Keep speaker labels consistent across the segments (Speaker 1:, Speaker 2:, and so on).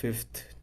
Speaker 1: 5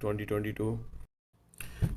Speaker 1: 2022.